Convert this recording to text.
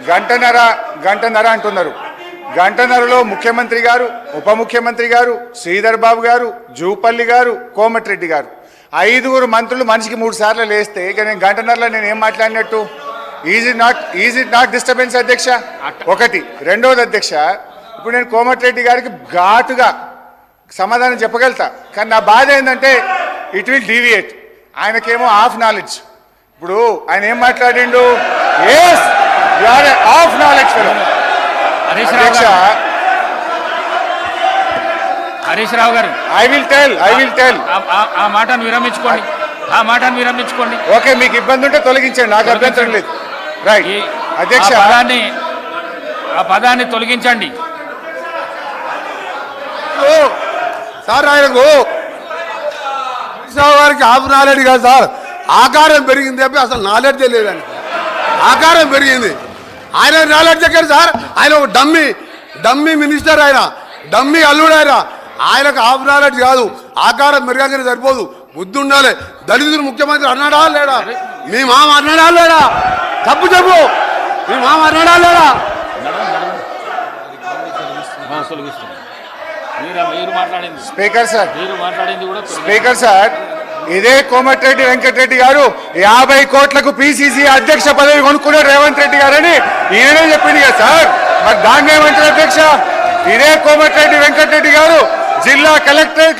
గంటన్నర అంటున్నారు. గంటన్నరలో ముఖ్యమంత్రి గారు, ఉప ముఖ్యమంత్రి గారు, శ్రీధర్ బాబు గారు, జూపల్లి గారు, కోమటిరెడ్డి గారు, 5 మంత్రులు మనిషికి 3 సార్లు లేస్తే ఇక నేను గంటన్నరలో నేను ఏం మాట్లాడినట్టు? ఈజ్ ఇట్ నాట్ డిస్టర్బెన్స్ అధ్యక్ష? ఒకటి. రెండవది అధ్యక్ష, ఇప్పుడు నేను కోమటిరెడ్డి గారికి ఘాటుగా సమాధానం చెప్పగలుగుతా, కానీ నా బాధ ఏంటంటే ఇట్ విల్ డీవియేట్. ఆయనకేమో హాఫ్ నాలెడ్జ్. ఇప్పుడు ఆయన ఏం మాట్లాడిండు? Yes you are half knowledge fellow. అధ్యక్ష, హరీష్ రావు గారు, ఐ విల్ టెల్ ఆ మాటను విరమించుకోండి. ఓకే, మీకు ఇబ్బంది ఉంటే తొలగించండి, నాకు అభ్యంతరం లేదు. రైట్ అధ్యక్ష, ఆ పదాన్ని తొలగించండి. సార్ ఆయనకు వారికి హాఫ్ నాలెడ్జ్ కాదు సార్, ఆకారం పెరిగింది చెప్పి అసలు నాలెడ్జ్ లేదని. ఆకారం పెరిగింది, ఆయన నాలెడ్జ్ ఎక్కడ సార్? ఆయన ఒక డమ్మీ మినిస్టర్, ఆయన డమ్మీ అల్లుడు. ఆయనకు హాఫ్ నాలెడ్జ్ కాదు, ఆకారం పెరగానే సరిపోదు, బుద్ధి ఉండాలి. దళితులు ముఖ్యమంత్రి అన్నాడా లేడా? మీ మామ అన్నాడా లేడా? చెప్పు మీ మామ అన్నాడా లేడా? స్పీకర్ సార్, ఇదే కోమటిరెడ్డి వెంకటరెడ్డి గారు 50 కోట్లకు పిసిసి అధ్యక్ష పదవి కొనుక్కున్నాడు రేవంత్ రెడ్డి గారని ఈయనే చెప్పింది కదా సార్. మరి దాన్ని ఏమంటారు అధ్యక్ష? ఇదే కోమటిరెడ్డి వెంకటరెడ్డి గారు జిల్లా కలెక్టరేట్లు